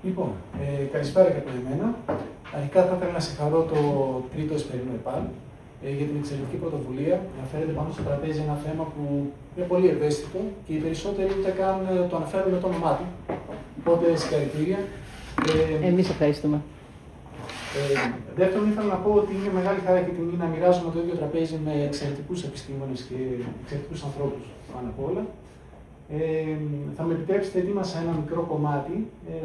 Λοιπόν, καλησπέρα και από εμένα. Αρχικά θα ήθελα να συγχαρώ το τρίτο Εσπερινό ΕΠΑΛ για την εξαιρετική πρωτοβουλία. Να φέρετε πάνω στο τραπέζι ένα θέμα που είναι πολύ ευαίσθητο και οι περισσότεροι ούτε καν το αναφέρουν με το όνομά του. Οπότε συγχαρητήρια. Εμείς ευχαριστούμε. Δεύτερον, ήθελα να πω ότι είναι μεγάλη χαρά και τιμή να μοιράζομαι το ίδιο τραπέζι με εξαιρετικούς επιστήμονες και εξαιρετικούς ανθρώπους πάνω απ' όλα. Θα με επιτρέψετε, ετοίμασα ένα μικρό κομμάτι,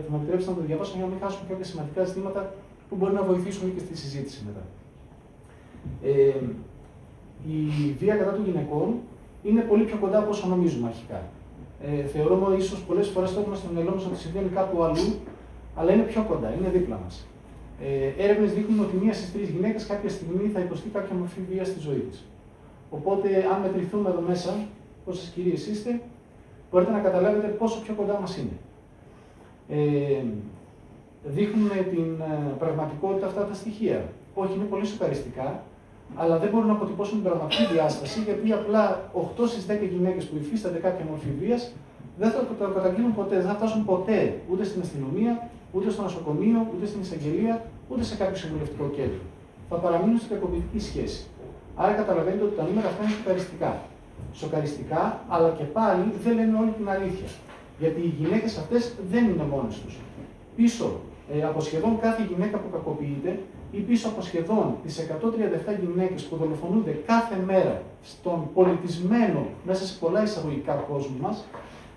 θα με επιτρέψετε να το διαβάσω για να μην χάσουμε κάποια σημαντικά ζητήματα που μπορεί να βοηθήσουν και στη συζήτηση μετά. Η βία κατά των γυναικών είναι πολύ πιο κοντά από όσο νομίζουμε αρχικά. Θεωρούμε ίσως πολλές φορές το έχουμε στο μυαλό μας ότι συμβαίνει κάπου αλλού, αλλά είναι πιο κοντά, είναι δίπλα μας. Έρευνες δείχνουν ότι 1 στις 3 γυναίκες κάποια στιγμή θα υποστεί κάποια μορφή βία στη ζωή της. Οπότε, αν μετρηθούμε εδώ μέσα, όσες κυρίες είστε, μπορείτε να καταλάβετε πόσο πιο κοντά μας είναι. Δείχνουν την πραγματικότητα αυτά τα στοιχεία. Όχι, είναι πολύ σοκαριστικά, αλλά δεν μπορούν να αποτυπώσουν την πραγματική διάσταση, γιατί απλά 8 στις 10 γυναίκες που υφίστανται κάποια μορφή βίας δεν θα το καταγγείλουν ποτέ, δεν θα φτάσουν ποτέ ούτε στην αστυνομία, ούτε στο νοσοκομείο, ούτε στην εισαγγελία, ούτε σε κάποιο συμβουλευτικό κέντρο. Θα παραμείνουν στην κακοποιητική σχέση. Άρα καταλαβαίνετε ότι τα νούμερα αυτά είναι σοκαριστικά. Σοκαριστικά, αλλά και πάλι δεν λένε όλη την αλήθεια. Γιατί οι γυναίκες αυτές δεν είναι μόνες τους. Πίσω από σχεδόν κάθε γυναίκα που κακοποιείται ή πίσω από σχεδόν τις 137 γυναίκες που δολοφονούνται κάθε μέρα στον πολιτισμένο, μέσα σε πολλά εισαγωγικά κόσμο μας,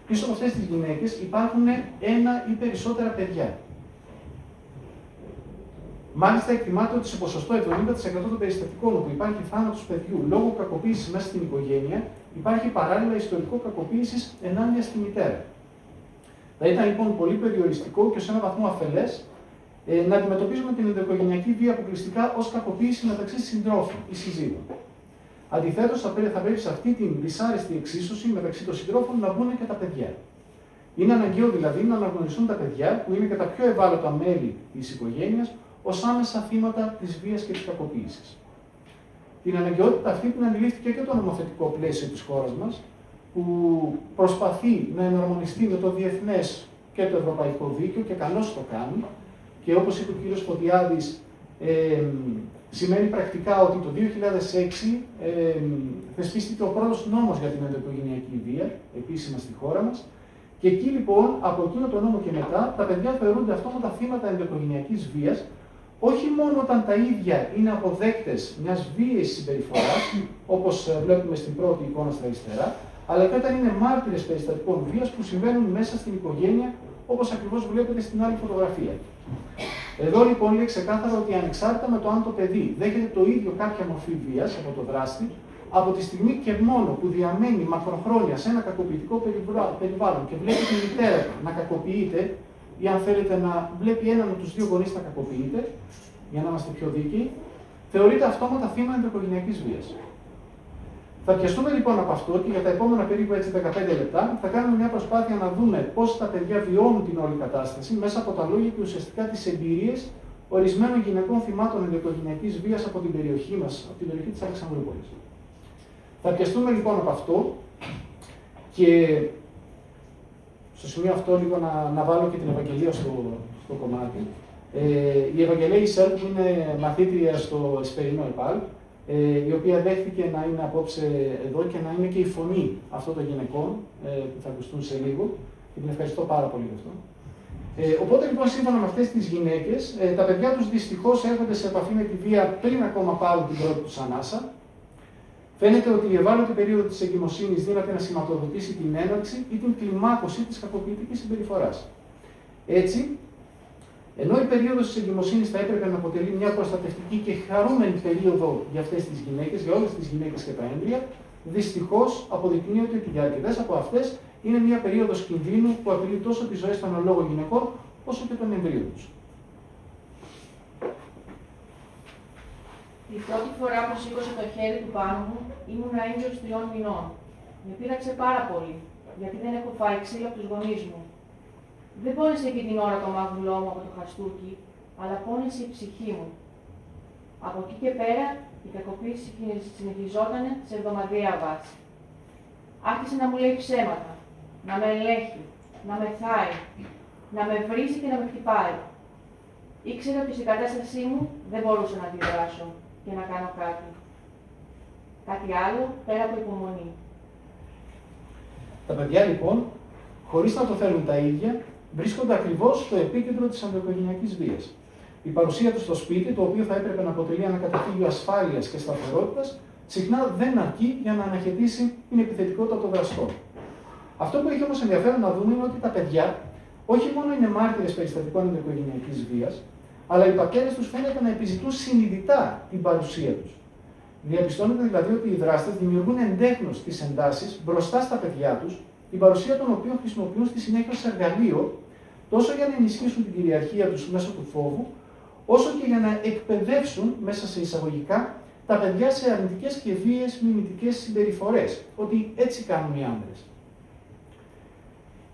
πίσω από αυτές τις γυναίκες υπάρχουν ένα ή περισσότερα παιδιά. Μάλιστα, εκτιμάται ότι σε ποσοστό 70% των περιστατικών όπου υπάρχει θάνατος παιδιού λόγω κακοποίησης μέσα στην οικογένεια, υπάρχει παράλληλα ιστορικό κακοποίησης ενάντια στη μητέρα. Θα ήταν λοιπόν πολύ περιοριστικό και σε έναν βαθμό αφελές να αντιμετωπίζουμε την ενδοοικογενειακή βία αποκλειστικά ως κακοποίηση μεταξύ συντρόφων ή συζύγων. Αντιθέτως, θα πρέπει σε αυτή την δυσάρεστη εξίσωση μεταξύ των συντρόφων να μπουν και τα παιδιά. Είναι αναγκαίο δηλαδή να αναγνωριστούν τα παιδιά, που είναι και τα πιο ευάλωτα μέλη της οικογένειας, ως άμεσα θύματα της βίας και της κακοποίησης. Την αναγκαιότητα αυτή την αντιλήφθηκε και το νομοθετικό πλαίσιο της χώρας μας, που προσπαθεί να εναρμονιστεί με το διεθνές και το ευρωπαϊκό δίκαιο και καλώς το κάνει. Και όπως είπε ο κ. Φωτιάδης, σημαίνει πρακτικά ότι το 2006 θεσπίστηκε ο πρώτος νόμος για την ενδοοικογενειακή βία, επίσημα στη χώρα μας. Και εκεί λοιπόν, από εκείνο το νόμο και μετά, τα παιδιά θεωρούνται αυτόματα θύματα ενδοοικογενειακής βίας, όχι μόνο όταν τα ίδια είναι αποδέκτες μιας βίαιης συμπεριφοράς, όπως βλέπουμε στην πρώτη εικόνα στα αριστερά, αλλά και όταν είναι μάρτυρες περιστατικών βίας που συμβαίνουν μέσα στην οικογένεια, όπως ακριβώς βλέπετε στην άλλη φωτογραφία. Εδώ λοιπόν λέει ξεκάθαρα ότι ανεξάρτητα με το αν το παιδί δέχεται το ίδιο κάποια μορφή βίας από το δράστη, από τη στιγμή και μόνο που διαμένει μακροχρόνια σε ένα κακοποιητικό περιβάλλον και βλέπει τη μητέρα του να κακοποιείται, ή αν θέλετε να βλέπει έναν από τους δύο γονείς να κακοποιείται, για να είμαστε πιο δίκαιοι, θεωρείται αυτόματα θύμα ενδοοικογενειακής βίας. Θα πιαστούμε λοιπόν από αυτό και για τα επόμενα περίπου 15 λεπτά θα κάνουμε μια προσπάθεια να δούμε πώς τα παιδιά βιώνουν την όλη κατάσταση μέσα από τα λόγια και ουσιαστικά τις εμπειρίες ορισμένων γυναικών θυμάτων ενδοοικογενειακής βίας από την περιοχή μας, από την περιοχή της Αλεξανδρούπολης. Θα πιαστούμε λοιπόν από αυτό και στο σημείο αυτό λίγο να βάλω και την Ευαγγελία στο κομμάτι. Η Ευαγγελία Ισέλ, που είναι μαθήτρια στο Εσπερινό ΕΠΑΛ, η οποία δέχτηκε να είναι απόψε εδώ και να είναι και η φωνή αυτών των γυναικών που θα ακουστούν σε λίγο και την ευχαριστώ πάρα πολύ γι' αυτό. Οπότε λοιπόν, σύμφωνα με αυτές τις γυναίκες, τα παιδιά τους δυστυχώς έρχονται σε επαφή με τη βία πριν ακόμα πάρουν την πρώτη τους ανάσα. Φαίνεται ότι η ευάλωτη περίοδο της εγκυμοσύνης δύναται να σηματοδοτήσει την έναρξη ή την κλιμάκωση της κακοποιητικής συμπεριφοράς. Έτσι, ενώ η περίοδος της εγκυμοσύνης θα έπρεπε να αποτελεί μια προστατευτική και χαρούμενη περίοδο για αυτές τις γυναίκες, για όλες τις γυναίκες και τα έμβρια, δυστυχώς αποδεικνύεται ότι για αρκετές από αυτές είναι μια περίοδος κινδύνου που απειλεί τόσο τις ζωές των αλόγων γυναικών, όσο και των εμβρίων τους. Η πρώτη φορά που σήκωσε το χέρι του πάνω μου, ήμουν έγκυος 3 μηνών. Με πείραξε πάρα πολύ, γιατί δεν έχω φάει ξύλο από τους γονείς μου. Δεν πόνεσε εκείνη την ώρα το μάγουλό μου από το χαστούκι, αλλά πόνεσε η ψυχή μου. Από εκεί και πέρα, η κακοποίηση συνεχιζόταν σε εβδομαδιαία βάση. Άρχισε να μου λέει ψέματα, να με ελέγχει, να με θάει. να με βρίζει και να με χτυπάει. Ήξερε ότι στην κατάστασή μου δεν μπορούσα να αντιδράσω και να κάνω κάτι. Κάτι άλλο πέρα από υπομονή. Τα παιδιά λοιπόν, χωρίς να το θέλουν τα ίδια, βρίσκονται ακριβώς στο επίκεντρο της ενδοοικογενειακής βίας. Η παρουσία τους στο σπίτι, το οποίο θα έπρεπε να αποτελεί ένα καταφύγιο ασφάλειας και σταθερότητας, συχνά δεν αρκεί για να αναχαιτήσει την επιθετικότητα των δραστών. Αυτό που έχει όμως ενδιαφέρον να δούμε είναι ότι τα παιδιά όχι μόνο είναι μάρτυρες περιστατικών ενδοοικογενειακής βίας, αλλά οι πατέρες τους φαίνεται να επιζητούν συνειδητά την παρουσία τους. Διαπιστώνεται δηλαδή ότι οι δράστες δημιουργούν εντέχνως τις εντάσεις μπροστά στα παιδιά τους, την παρουσία των οποίων χρησιμοποιούν στη συνέχεια ως εργαλείο, τόσο για να ενισχύσουν την κυριαρχία τους μέσω του φόβου, όσο και για να εκπαιδεύσουν μέσα σε εισαγωγικά τα παιδιά σε αρνητικές και βίαιες μιμητικές συμπεριφορές, ότι έτσι κάνουν οι άνδρες.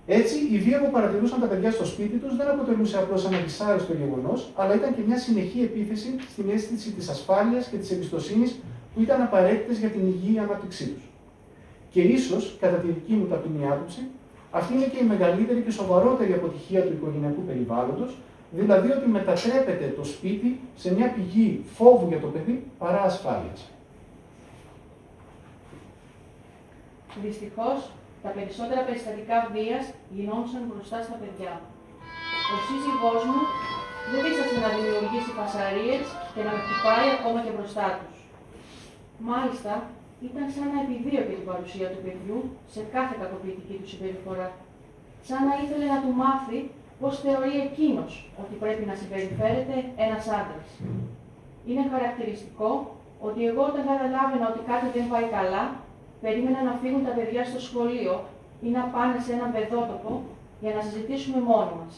Έτσι, η βία που παρατηρούσαν τα παιδιά στο σπίτι τους δεν αποτελούσε απλώς ένα δυσάρεστο γεγονός, αλλά ήταν και μια συνεχή επίθεση στην αίσθηση της ασφάλειας και της εμπιστοσύνης που ήταν απαραίτητες για την υγιή ανάπτυξή τους. Και ίσως, κατά τη δική μου ταπεινή άποψη, αυτή είναι και η μεγαλύτερη και σοβαρότερη αποτυχία του οικογενειακού περιβάλλοντος, δηλαδή ότι μετατρέπεται το σπίτι σε μια πηγή φόβου για το παιδί παρά ασφάλειας. Δυστυχώς, τα περισσότερα περιστατικά βίας γινόντουσαν μπροστά στα παιδιά. Ο σύζυγός μου δεν δίστασε να δημιουργήσει φασαρίες και να με χτυπάει ακόμα και μπροστά τους. Μάλιστα, ήταν σαν να επιδίωκε την παρουσία του παιδιού σε κάθε κακοποιητική του συμπεριφορά. Σαν να ήθελε να του μάθει πώς θεωρεί εκείνος ότι πρέπει να συμπεριφέρεται ένας άντρας. Είναι χαρακτηριστικό ότι εγώ όταν καταλάβαινα ότι κάτι δεν πάει καλά, περίμενα να φύγουν τα παιδιά στο σχολείο ή να πάνε σε έναν παιδότοπο για να συζητήσουμε μόνοι μας.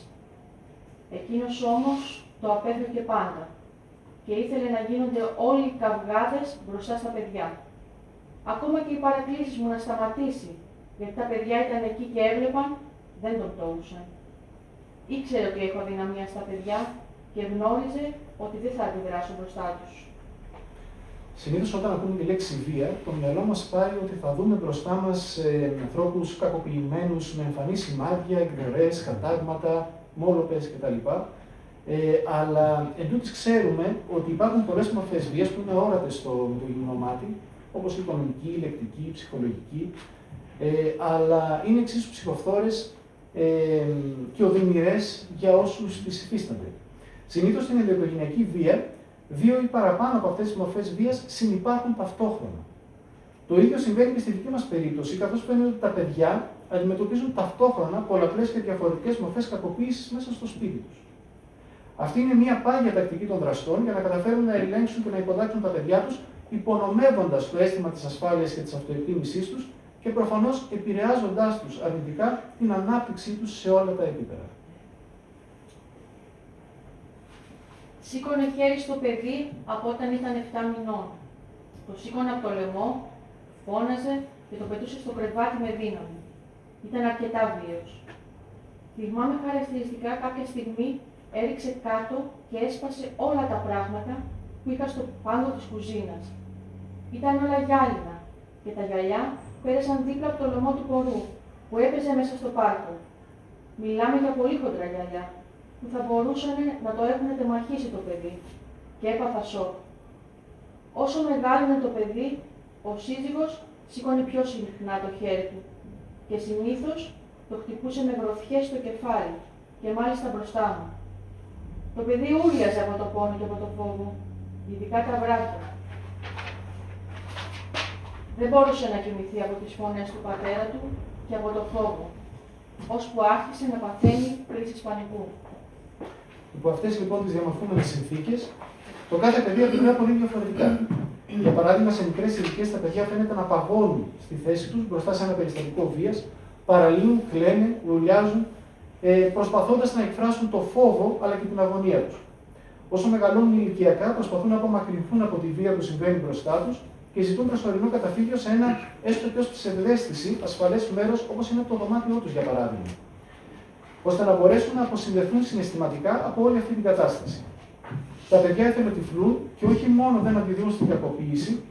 Εκείνος όμως το απέφευγε πάντα και ήθελε να γίνονται όλοι οι καυγάδες μπροστά στα παιδιά. Ακόμα και οι παρακλήσεις μου να σταματήσει, γιατί τα παιδιά ήταν εκεί και έβλεπαν, δεν τον πτώχουσαν. Ήξερε ότι έχω αδυναμία στα παιδιά και γνώριζε ότι δεν θα αντιδράσω μπροστά τους. Συνήθως όταν ακούμε τη λέξη βία, το μυαλό μας πάει ότι θα δούμε μπροστά μας ανθρώπους κακοποιημένους με εμφανή σημάδια, εκδορές, κατάγματα, μόλοπες κτλ. Αλλά εντούτοις ξέρουμε ότι υπάρχουν πολλές μορφές βίας που είναι όρατες στο γυμνό μάτι, όπως η οικονομική, η λεκτική, η ψυχολογική, αλλά είναι εξίσου ψυχοφθόρες και οδυνηρές για όσους τις υφίστανται. Συνήθως στην ενδοοικογενειακή βία, δύο ή παραπάνω από αυτές τις μορφές βίας συνυπάρχουν ταυτόχρονα. Το ίδιο συμβαίνει και στη δική μας περίπτωση, καθώς φαίνεται ότι τα παιδιά αντιμετωπίζουν ταυτόχρονα πολλαπλές και διαφορετικές μορφές κακοποίησης μέσα στο σπίτι τους. Αυτή είναι μια πάγια τακτική των δραστών για να καταφέρουν να ελέγξουν και να υποδάξουν τα παιδιά τους, υπονομεύοντας το αίσθημα της ασφάλειας και της αυτοεκτίμησής τους και προφανώς επηρεάζοντάς τους αρνητικά την ανάπτυξή τους σε όλα τα επίπεδα. Σήκωνε χέρι στο παιδί από όταν ήταν 7 μηνών. Το σήκωνε από το λαιμό, φώναζε και το πετούσε στο κρεβάτι με δύναμη. Ήταν αρκετά βίαιος. Θυμάμαι χαρακτηριστικά κάποια στιγμή έριξε κάτω και έσπασε όλα τα πράγματα που είχα στο πάγκο της κουζίνας. Ήταν όλα γυάλινα και τα γυαλιά πέρασαν δίπλα από το λαιμό του κορού που έπαιζε μέσα στο πάρκο. Μιλάμε για πολύ χοντρά γυαλιά που θα μπορούσαν να το έχουν τεμαχίσει το παιδί και έπαθα σοκ. Όσο μεγάλωνε το παιδί, ο σύζυγος σήκωνε πιο συχνά το χέρι του και συνήθως το χτυπούσε με γροθιές στο κεφάλι και μάλιστα μπροστά μου. Το παιδί ούριαζε από το πόνο και από το φόβο, ειδικά τα βράδια. Δεν μπορούσε να κοιμηθεί από τις φωνές του πατέρα του και από το φόβο, ώσπου άρχισε να παθαίνει κρίσεις πανικού. Υπό αυτές λοιπόν τις διαμορφούμενες συνθήκες, το κάθε παιδί αντιδρά πολύ διαφορετικά. Για παράδειγμα, σε μικρές ηλικίες τα παιδιά φαίνεται να παγώνουν στη θέση τους μπροστά σε ένα περιστατικό βίας, παραλύουν, κλαίνε, ουρλιάζουν, προσπαθώντας να εκφράσουν το φόβο αλλά και την αγωνία τους. Όσο μεγαλώνουν ηλικιακά, προσπαθούν να απομακρυνθούν από τη βία που συμβαίνει μπροστά τους και ζητούν προσωρινό καταφύγιο σε ένα έστω και ως ψευδαίσθηση ασφαλές μέρος, όπως είναι το δωμάτιό τους, για παράδειγμα, ώστε να μπορέσουν να αποσυνδεθούν συναισθηματικά από όλη αυτή την κατάσταση. Τα παιδιά εθελοτυφλούν και όχι μόνο δεν αντιδρούν στην κακοποίηση,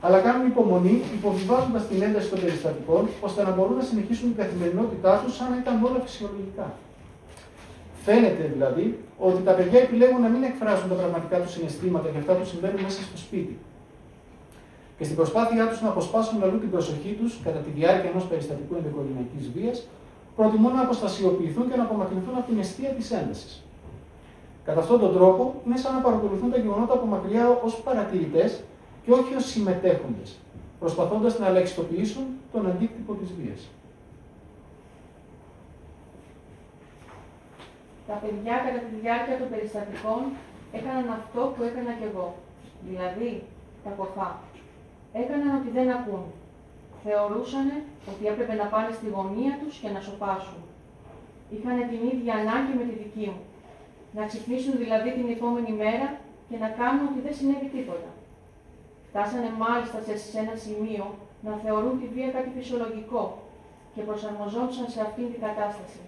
αλλά κάνουν υπομονή, υποβιβάζοντας την ένταση των περιστατικών, ώστε να μπορούν να συνεχίσουν την καθημερινότητά τους σαν να ήταν όλα φυσιολογικά. Φαίνεται δηλαδή ότι τα παιδιά επιλέγουν να μην εκφράσουν τα πραγματικά του συναισθήματα και αυτά που συμβαίνουν μέσα στο σπίτι. Και στην προσπάθειά του να αποσπάσουν αλλού την προσοχή του κατά τη διάρκεια ενό περιστατικού ενδοοικογενειακής βίας, προτιμούν να αποστασιοποιηθούν και να απομακρυνθούν από την αιστεία τη ένταση. Κατά αυτόν τον τρόπο, είναι σαν να παρακολουθούν τα γεγονότα από μακριά ως παρατηρητές και όχι ως συμμετέχοντες, προσπαθώντας να ελαχιστοποιήσουν τον αντίκτυπο της βίας. Τα παιδιά κατά τη διάρκεια των περιστατικών έκαναν αυτό που έκανα κι εγώ, δηλαδή τα κοφά. Έκαναν ότι δεν ακούν. Θεωρούσαν ότι έπρεπε να πάνε στη γωνία τους και να σωπάσουν. Είχαν την ίδια ανάγκη με τη δική μου. Να ξυπνήσουν δηλαδή την επόμενη μέρα και να κάνουν ότι δεν συνέβη τίποτα. Φτάσανε μάλιστα σε ένα σημείο να θεωρούν τη βία κάτι φυσιολογικό και προσαρμοζόντουσαν σε αυτήν την κατάσταση.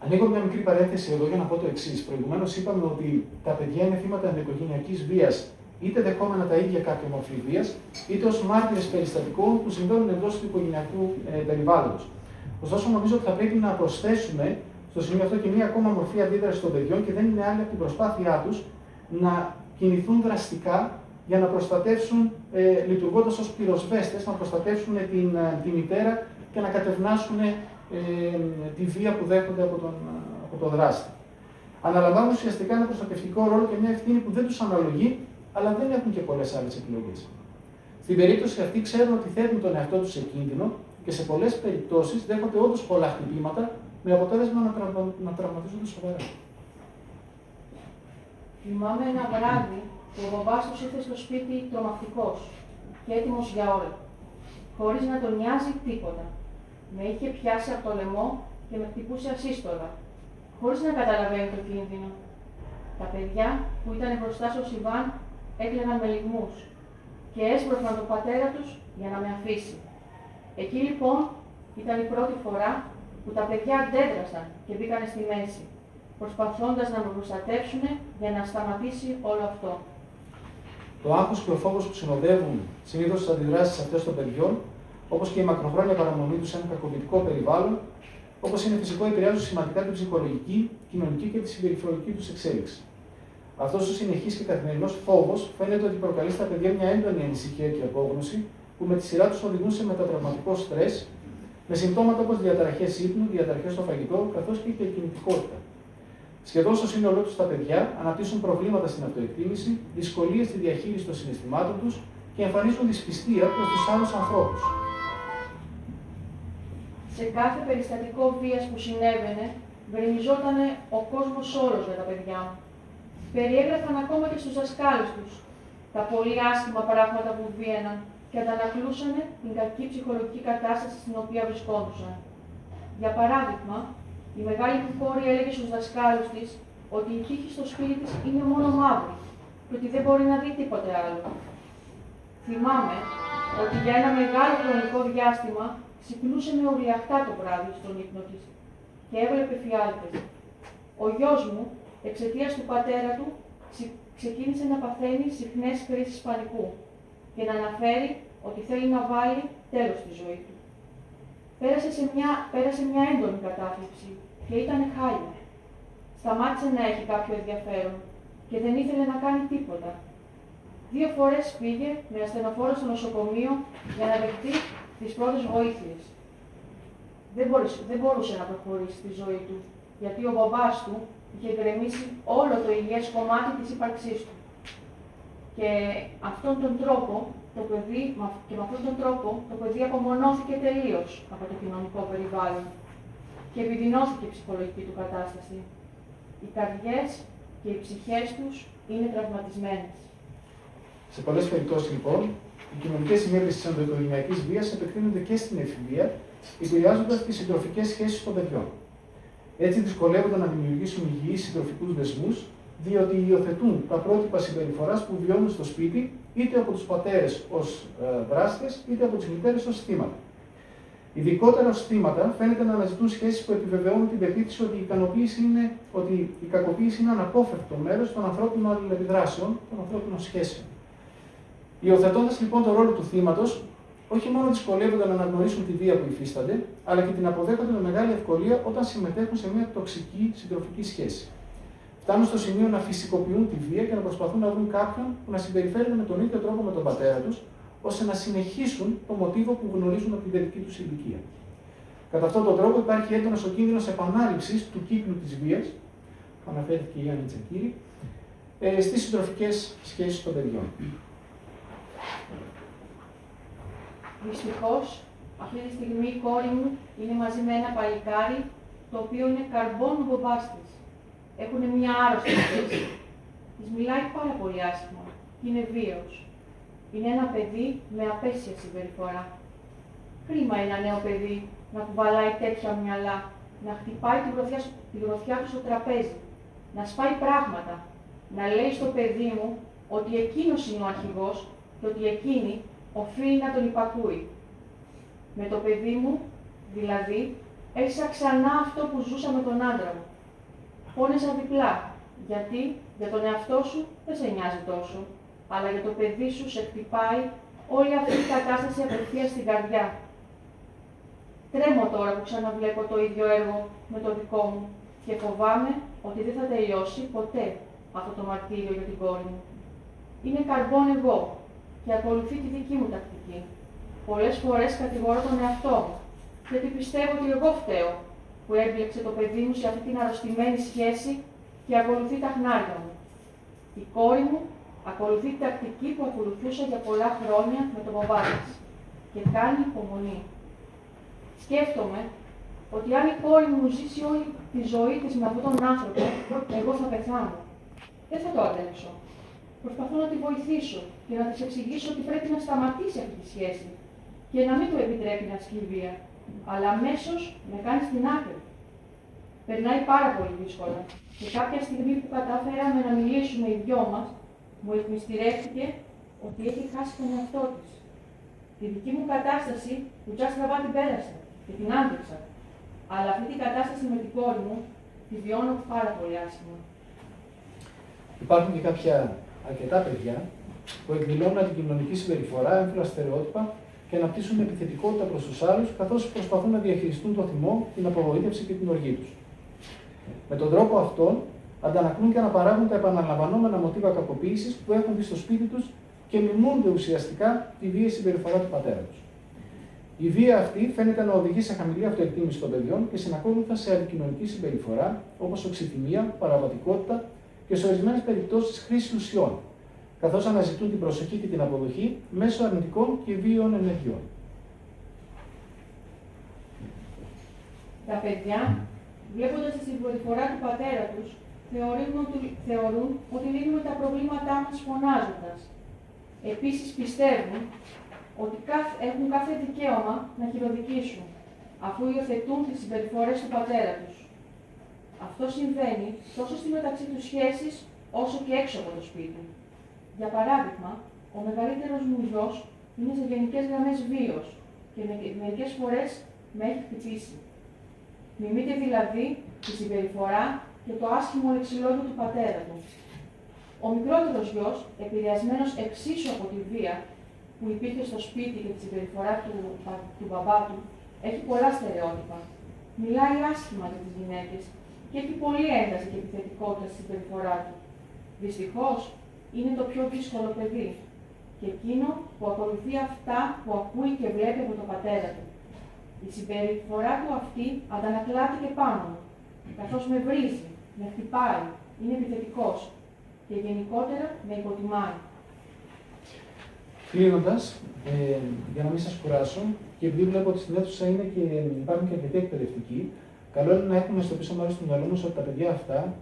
Ανοίγω μια μικρή παρένθεση εδώ για να πω το εξής. Προηγουμένως είπαμε ότι τα παιδιά είναι θύματα ενδοοικογενειακής βίας, είτε δεχόμενα τα ίδια κάποια μορφή βίας, είτε ως μάρτυρες περιστατικών που συμβαίνουν εντός του οικογενειακού περιβάλλοντος. Ωστόσο, νομίζω ότι θα πρέπει να προσθέσουμε στο σημείο αυτό και μία ακόμα μορφή αντίδραση των παιδιών και δεν είναι άλλη από την προσπάθειά τους να κινηθούν δραστικά για να προστατεύσουν, λειτουργώντας ως πυροσβέστες, να προστατεύσουν τη μητέρα και να κατευνάσουν τη βία που δέχονται από τον δράστη. Αναλαμβάνουν ουσιαστικά ένα προστατευτικό ρόλο και μια ευθύνη που δεν τους αναλογεί, αλλά δεν έχουν και πολλές άλλες επιλογές. Στην περίπτωση αυτή ξέρουν ότι θέτουν τον εαυτό τους σε κίνδυνο και σε πολλές περιπτώσεις δέχονται όντως πολλά χτυπήματα, με αποτέλεσμα να τραυματίζονται σοβαρά. Θυμάμαι ένα βράδυ που ο μπαμπάς τους ήρθε στο σπίτι τρομακτικός και έτοιμος για όλα, χωρίς να τον νοιάζει τίποτα. Με είχε πιάσει από το λαιμό και με χτυπούσε ασύστολα, χωρίς να καταλαβαίνει το κίνδυνο. Τα παιδιά που ήταν μπροστά στο σιβάν έκλαιγαν με λυγμούς και έσπρωχναν τον πατέρα τους για να με αφήσει. Εκεί λοιπόν ήταν η πρώτη φορά που τα παιδιά αντέδρασαν και μπήκαν στη μέση, προσπαθώντας να με προστατεύσουν για να σταματήσει όλο αυτό. Το άγχος και ο φόβος που συνοδεύουν συνήθως τις αντιδράσεις αυτές των παιδιών, όπως και η μακροχρόνια παραμονή τους σε ένα κακοποιητικό περιβάλλον, όπως είναι φυσικό, επηρεάζουν σημαντικά την ψυχολογική, κοινωνική και τη συμπεριφορική τους εξέλιξη. Αυτός ο συνεχής και καθημερινός φόβος φαίνεται ότι προκαλεί στα παιδιά μια έντονη ανησυχία και απόγνωση, που με τη σειρά τους οδηγούν σε μετατραυματικό στρες, με συμπτώματα όπως διαταραχές ύπνου, διαταραχές στο φαγητό, καθώς και υπερκινητικότητα. Σχεδόν στο σύνολό τους τα παιδιά αναπτύσσουν προβλήματα στην αυτοεκτίμηση, δυσκολίες στη διαχείριση των συναισθημάτων τους και εμφανίζουν δυσπιστία προς τους άλλους ανθρώπους. Σε κάθε περιστατικό βίας που συνέβαινε, γκρεμιζόταν ο κόσμος όλος για τα παιδιά μου. Περιέγραφαν ακόμα και στους δασκάλους τους τα πολύ άσχημα πράγματα που βίαιναν και αντανακλούσαν την κακή ψυχολογική κατάσταση στην οποία βρισκόντουσαν. Για παράδειγμα, η μεγάλη μου κόρη έλεγε στους δασκάλους της ότι η τύχη στο σπίτι της είναι μόνο μαύρη και ότι δεν μπορεί να δει τίποτε άλλο. Θυμάμαι ότι για ένα μεγάλο χρονικό διάστημα ξυπνούσε με ουρλιαχτά το βράδυ στον ύπνο της και έβλεπε φιάλτες. Ο γιος μου, εξαιτίας του πατέρα του, ξεκίνησε να παθαίνει συχνές κρίσεις πανικού και να αναφέρει ότι θέλει να βάλει τέλος στη ζωή του. Πέρασε μια έντονη κατάθλιψη και ήταν χάλια. Σταμάτησε να έχει κάποιο ενδιαφέρον και δεν ήθελε να κάνει τίποτα. 2 φορές πήγε με ασθενοφόρο στο νοσοκομείο για να δεχτεί τις πρώτες βοήθειες. Δεν μπορούσε να προχωρήσει τη ζωή του, γιατί ο μπαμπάς του είχε γκρεμίσει όλο το υγιές κομμάτι της ύπαρξής του. Και με αυτόν τον τρόπο το παιδί απομονώθηκε τελείως από το κοινωνικό περιβάλλον και επιδεινώθηκε η ψυχολογική του κατάσταση. Οι καρδιές και οι ψυχές τους είναι τραυματισμένες. Σε πολλές περιπτώσεις, λοιπόν, οι κοινωνικές συνέπειες της ενδοοικογενειακής βίας επεκτείνονται και στην εφηβεία, επηρεάζοντας τις συντροφικές σχέσεις των παιδιών. Έτσι, δυσκολεύονται να δημιουργήσουν υγιείς συντροφικούς δεσμούς, διότι υιοθετούν τα πρότυπα συμπεριφοράς που βιώνουν στο σπίτι, είτε από τους πατέρες ως δράστες, είτε από τις μητέρες ως θύματα. Ειδικότερα ως θύματα, φαίνεται να αναζητούν σχέσεις που επιβεβαιώνουν την πεποίθηση ότι η κακοποίηση είναι αναπόφευκτο μέρος των ανθρώπινων αλληλεπιδράσεων, των ανθρώπινων σχέσεων. Υιοθετώντας λοιπόν τον ρόλο του θύματος, όχι μόνο δυσκολεύονται να αναγνωρίσουν τη βία που υφίστανται, αλλά και την αποδέχονται με μεγάλη ευκολία όταν συμμετέχουν σε μια τοξική συντροφική σχέση. Φτάνουν στο σημείο να φυσικοποιούν τη βία και να προσπαθούν να βρουν κάποιον που να συμπεριφέρεται με τον ίδιο τρόπο με τον πατέρα τους, ώστε να συνεχίσουν το μοτίβο που γνωρίζουν από την παιδική τους ηλικία. Κατά αυτόν τον τρόπο υπάρχει έντονος ο κίνδυνος επανάληψης του κύκλου της βίας, που αναφέρθηκε και η Γιάννη Τσακύρη, στις συντροφικές σχέσεις των παιδιών. Δυστυχώς, αυτή τη στιγμή η κόρη μου είναι μαζί με ένα παλικάρι, το οποίο είναι καρμπόν μπαμπάς της. Έχουν μια άρρωστη σχέση. Της μιλάει πάρα πολύ άσχημα και είναι βίαιος. Είναι ένα παιδί με απέσια συμπεριφορά. Κρίμα είναι ένα νέο παιδί να κουβαλάει τέτοια μυαλά, να χτυπάει τη γροθιά του στο τραπέζι, να σπάει πράγματα, να λέει στο παιδί μου ότι εκείνος είναι ο αρχηγός και ότι εκείνη οφείλει να τον υπακούει. Με το παιδί μου, δηλαδή, έζησα ξανά αυτό που ζούσα με τον άντρα μου. Πόνεσα διπλά, γιατί για τον εαυτό σου δεν σε νοιάζει τόσο, αλλά για το παιδί σου σε χτυπάει όλη αυτή η κατάσταση απευθείας στην καρδιά. Τρέμω τώρα που ξαναβλέπω το ίδιο έργο με το δικό μου και φοβάμαι ότι δεν θα τελειώσει ποτέ αυτό το μαρτύριο για την κόρη μου. Είναι καρμπόν εγώ και ακολουθεί τη δική μου τακτική. Πολλές φορές κατηγορώ τον εαυτό μου, γιατί πιστεύω ότι εγώ φταίω που έμπλεξε το παιδί μου σε αυτή την αρρωστημένη σχέση και ακολουθεί τα χνάρια μου. Η κόρη μου ακολουθεί τη τακτική που ακολουθούσα για πολλά χρόνια με τον μπαμπά της και κάνει υπομονή. Σκέφτομαι ότι αν η κόρη μου ζήσει όλη τη ζωή της με αυτόν τον άνθρωπο, εγώ θα πεθάνω. Δεν θα το αντέξω. Προσπαθώ να τη βοηθήσω και να της εξηγήσω ότι πρέπει να σταματήσει αυτή τη σχέση και να μην του επιτρέπει να ασκεί βία, αλλά αμέσως με κάνει στην άκρη. Περνάει πάρα πολύ δύσκολα και κάποια στιγμή που κατάφεραμε να μιλήσουμε οι δυο μας, μου εκμυστηρεύτηκε ότι έχει χάσει τον εαυτό της. Τη δική μου κατάσταση που τζα στραβά την πέρασα και την άντεξα. Αλλά αυτή την κατάσταση με την κόρη μου τη βιώνω πάρα πολύ άσχημα. Υπάρχουν και κάποια αρκετά παιδιά που εκδηλώνουν αντικοινωνική συμπεριφορά, έμφυλα στερεότυπα και αναπτύσσουν επιθετικότητα προς τους άλλους, καθώς προσπαθούν να διαχειριστούν το θυμό, την απογοήτευση και την οργή τους. Με τον τρόπο αυτόν, αντανακλούν και αναπαράγουν τα επαναλαμβανόμενα μοτίβα κακοποίησης που έχουν δει στο σπίτι τους και μιμούνται ουσιαστικά τη βίαιη συμπεριφορά του πατέρα τους. Η βία αυτή φαίνεται να οδηγεί σε χαμηλή αυτοεκτίμηση των παιδιών και συνακόλουθα σε αντικοινωνική συμπεριφορά, όπως οξυθυμία, παραβατικότητα και σε ορισμένες περιπτώσεις χρήση ουσιών, καθώς αναζητούν την προσοχή και την αποδοχή μέσω αρνητικών και βίαιων ενεργειών. Τα παιδιά, βλέποντας τη συμπεριφορά του πατέρα τους, θεωρούν ότι λύνουμε τα προβλήματά μας φωνάζοντας. Επίσης πιστεύουν ότι έχουν κάθε δικαίωμα να χειροδικήσουν, αφού υιοθετούν τις συμπεριφορές του πατέρα τους. Αυτό συμβαίνει τόσο στη μεταξύ τους σχέσεις, όσο και έξω από το σπίτι. Για παράδειγμα, ο μεγαλύτερος μου γιος είναι σε γενικές γραμμές βίος και μερικές φορές με έχει χτυπήσει. Μιμείται δηλαδή τη συμπεριφορά και το άσχημο λεξιλόγιο του πατέρα του. Ο μικρότερος γιος, επηρεασμένος εξίσου από τη βία που υπήρχε στο σπίτι και τη συμπεριφορά του μπαμπά του, έχει πολλά στερεότυπα. Μιλάει άσχημα για τις γυναίκες και έχει πολλή ένταση και επιθετικότητα στη συμπεριφορά του. Δυστυχώς, είναι το πιο δύσκολο παιδί και εκείνο που ακολουθεί αυτά που ακούει και βλέπει από τον πατέρα του. Η συμπεριφορά του αυτή αντανακλάται και πάνω μου, καθώς με βρίζει, με χτυπάει, είναι επιθετικός και γενικότερα με υποτιμάει. Κλείνοντας, για να μην σας κουράσω, και επειδή βλέπω ότι στην αίθουσα υπάρχουν και αρκετοί εκπαιδευτικοί, καλό είναι να έχουμε στο πίσω μέρος του μυαλού μας ότι τα παιδιά αυτά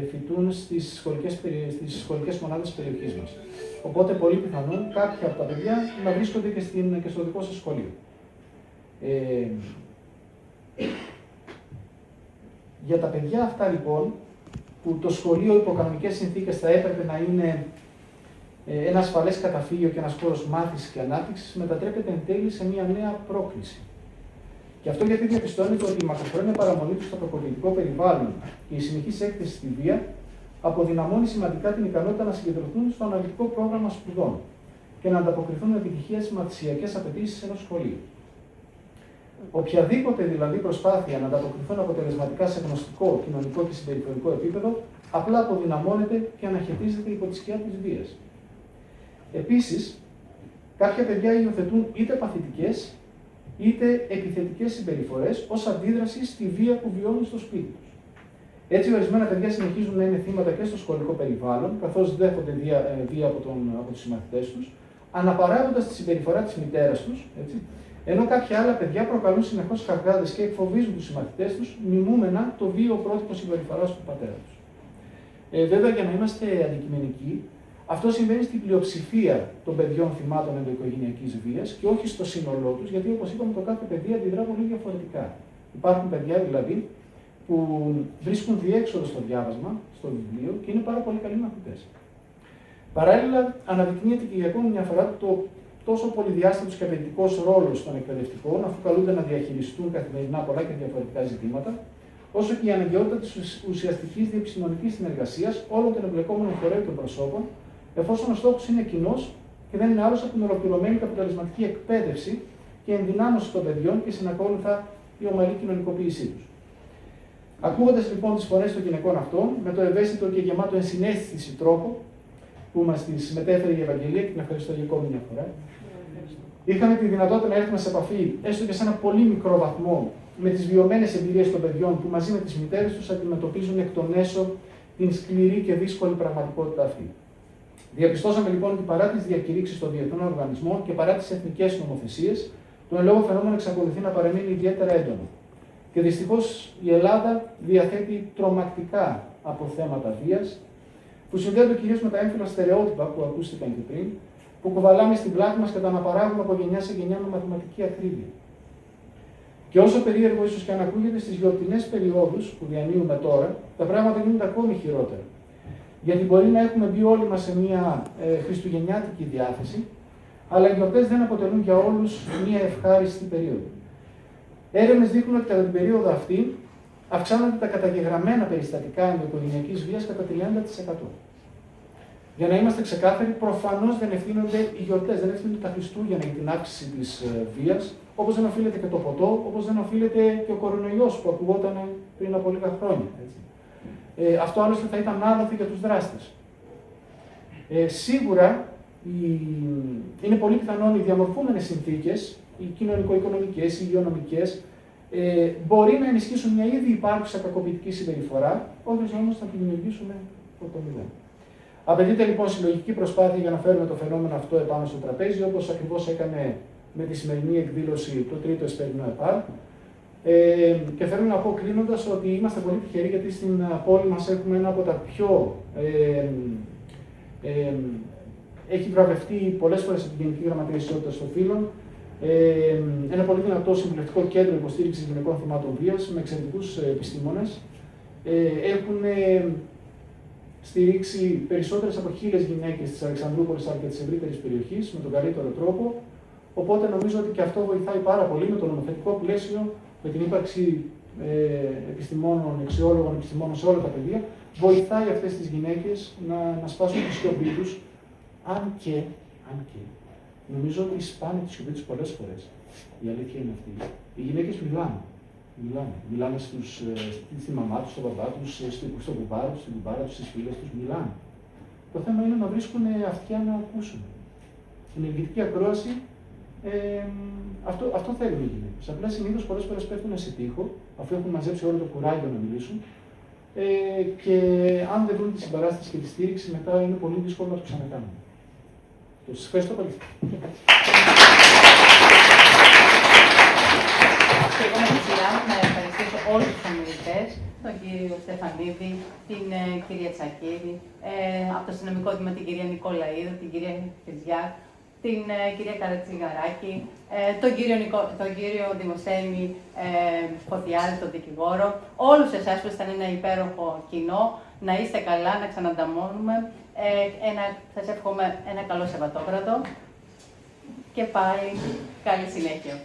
φοιτούν στις σχολικές μονάδες της περιοχής μας. Οπότε, πολύ πιθανόν κάποια από τα παιδιά να βρίσκονται και στο δικό σας σχολείο. Για τα παιδιά αυτά, λοιπόν, που το σχολείο υπό κανονικές συνθήκες θα έπρεπε να είναι ένα ασφαλές καταφύγιο και ένας χώρος μάθησης και ανάπτυξης, μετατρέπεται εν τέλει σε μια νέα πρόκληση. Και αυτό γιατί διαπιστώνεται ότι η μακροχρόνια παραμονή του στο προκοδητικό περιβάλλον και η συνεχής έκθεση στη βία αποδυναμώνει σημαντικά την ικανότητα να συγκεντρωθούν στο αναλυτικό πρόγραμμα σπουδών και να ανταποκριθούν με επιτυχία στις μαθησιακές απαιτήσεις ενός σχολείου. Οποιαδήποτε δηλαδή προσπάθεια να ανταποκριθούν αποτελεσματικά σε γνωστικό, κοινωνικό και συμπεριφορικό επίπεδο, απλά αποδυναμώνεται και αναχαιτίζεται υπό τη σκιά της βίας. Επίσης, κάποια παιδιά υιοθετούν είτε παθητικές είτε επιθετικές συμπεριφορές ως αντίδραση στη βία που βιώνουν στο σπίτι τους. Έτσι, ορισμένα παιδιά συνεχίζουν να είναι θύματα και στο σχολικό περιβάλλον, καθώς δέχονται βία από τους συμμαθητές τους, αναπαράγοντας τη συμπεριφορά της μητέρας τους, έτσι, ενώ κάποια άλλα παιδιά προκαλούν συνεχώς καυγάδες και εκφοβίζουν τους συμμαθητές τους, μιμούμενα το βίαιο πρότυπο συμπεριφοράς του πατέρα τους. Βέβαια, για να είμαστε αντικειμενικοί, αυτό συμβαίνει στην πλειοψηφία των παιδιών θυμάτων ενδοοικογενειακής βίας και όχι στο σύνολό τους, γιατί όπως είπαμε, το κάθε παιδί αντιδρά πολύ διαφορετικά. Υπάρχουν παιδιά δηλαδή που βρίσκουν διέξοδο στο διάβασμα, στο βιβλίο και είναι πάρα πολύ καλοί μαθητές. Παράλληλα, αναδεικνύεται και για ακόμη μια φορά το τόσο πολυδιάστατος και απαιτητικός ρόλος των εκπαιδευτικών, αφού καλούνται να διαχειριστούν καθημερινά πολλά και διαφορετικά ζητήματα, όσο και η αναγκαιότητα της ουσιαστικής διεπιστημονικής συνεργασίας όλων των εμπλεκόμενων φορέων των προσώπων, εφόσον ο στόχος είναι κοινός και δεν είναι άλλος από την ολοκληρωμένη και αποτελεσματική εκπαίδευση και ενδυνάμωση των παιδιών και συνακόλουθα η ομαλή κοινωνικοποίησή τους. Ακούγοντας λοιπόν τις φωνές των γυναικών αυτών, με το ευαίσθητο και γεμάτο ενσυναίσθηση τρόπο που μας τις μετέφερε η Ευαγγελία, και την ευχαριστώ για ακόμη μια φορά, είχαμε τη δυνατότητα να έρθουμε σε επαφή, έστω και σε ένα πολύ μικρό βαθμό, με τις βιωμένες εμπειρίες των παιδιών που μαζί με τις μητέρες τους αντιμετωπίζουν εκ των έσω την σκληρή και δύσκολη πραγματικότητα αυτή. Διαπιστώσαμε λοιπόν ότι παρά τις διακηρύξεις των διεθνών οργανισμών και παρά τις εθνικές νομοθεσίες, το εν λόγω φαινόμενο εξακολουθεί να παραμείνει ιδιαίτερα έντονο. Και δυστυχώς η Ελλάδα διαθέτει τρομακτικά αποθέματα βίας, που συνδέονται κυρίως με τα έμφυλα στερεότυπα που ακούστηκαν και πριν, που κουβαλάμε στην πλάτη μας και τα αναπαράγουμε από γενιά σε γενιά με μαθηματική ακρίβεια. Και όσο περίεργο ίσως και αν ακούγεται, στις γιορτινές περιόδους που διανύουμε τώρα, τα πράγματα γίνονται ακόμη χειρότερα. Γιατί μπορεί να έχουμε μπει όλοι μας σε μια χριστουγεννιάτικη διάθεση, αλλά οι γιορτές δεν αποτελούν για όλους μια ευχάριστη περίοδο. Έρευνες δείχνουν ότι κατά την περίοδο αυτή αυξάνονται τα καταγεγραμμένα περιστατικά ενδοοικογενειακής βίας κατά 30%. Για να είμαστε ξεκάθαροι, προφανώς δεν ευθύνονται οι γιορτές, δεν ευθύνονται τα Χριστούγεννα για την αύξηση της βίας, όπως δεν οφείλεται και το ποτό, όπως δεν οφείλεται και ο κορονοϊός που ακουγόταν πριν από λίγα χρόνια. Έτσι. Αυτό άλλωστε θα ήταν άλοθη για τους δράστες. Σίγουρα είναι πολύ πιθανόν οι διαμορφούμενες συνθήκες, οι κοινωνικο-οικονομικές, οι υγειονομικές, μπορεί να ενισχύσουν μια ήδη υπάρχουσα κακοποιητική συμπεριφορά, όχι όμως να τη δημιουργήσουμε από το μηδέν. Απαιτείται λοιπόν συλλογική προσπάθεια για να φέρουμε το φαινόμενο αυτό επάνω στο τραπέζι, όπως ακριβώς έκανε με τη σημερινή εκδήλωση το τρίτο εσπερινό ΕΠΑΡ. Και θέλω να πω κλείνοντας ότι είμαστε πολύ τυχεροί, γιατί στην πόλη μας έχουμε ένα από τα πιο έχει βραβευτεί πολλές φορές από την Γενική Γραμματεία Ισότητας των Φύλων, ένα πολύ δυνατό συμβουλευτικό κέντρο υποστήριξης γυναικών θυμάτων βίας με εξαιρετικούς επιστήμονες. Έχουν στηρίξει περισσότερες από 1.000 γυναίκες της Αλεξανδρούπολης αλλά και της ευρύτερης περιοχής με τον καλύτερο τρόπο. Οπότε νομίζω ότι και αυτό βοηθάει πάρα πολύ με το νομοθετικό πλαίσιο, με την ύπαρξη επιστημόνων, αξιόλογων επιστημόνων σε όλα τα πεδία, βοηθάει αυτές τις γυναίκες να σπάσουν τη σιωπή τους, αν και νομίζω ότι σπάνε τη σιωπή τους πολλές φορές. Η αλήθεια είναι αυτή. Οι γυναίκες μιλάνε. Μιλάνε στη μαμά τους, στον παπά τους, στον κουμπάρο τους, στην κουμπάρα τους, στις φίλες τους, μιλάνε. Το θέμα είναι να βρίσκουν αυτιά να ακούσουν. Η ενεργητική ακρόαση, αυτό θέλουν οι γυναίκες. Απλά συνήθως πολλές φορές πέφτουν σε τοίχο, αφού έχουν μαζέψει όλο το κουράγιο να μιλήσουν, και αν δεν βρουν τη συμπαράσταση και τη στήριξη, μετά είναι πολύ δύσκολο να το ξανακάνουν. Σας ευχαριστώ πολύ. Και εγώ με τη σειρά μου να ευχαριστήσω όλους τους ομιλητές, τον κύριο Στεφανίδη, την κυρία Τσακίδη, από το αστυνομικό τμήμα την κυρία Νικολαίδου, την κυρία Φιζιά, την κυρία Καρατσιγαράκη, τον κύριο Δημοσθένη Φωτιάδη, τον δικηγόρο, όλους εσάς που ήσταν ένα υπέροχο κοινό, να είστε καλά, να ξανανταμώνουμε. Σας εύχομαι ένα καλό Σαββατόβραδο και πάλι καλή συνέχεια.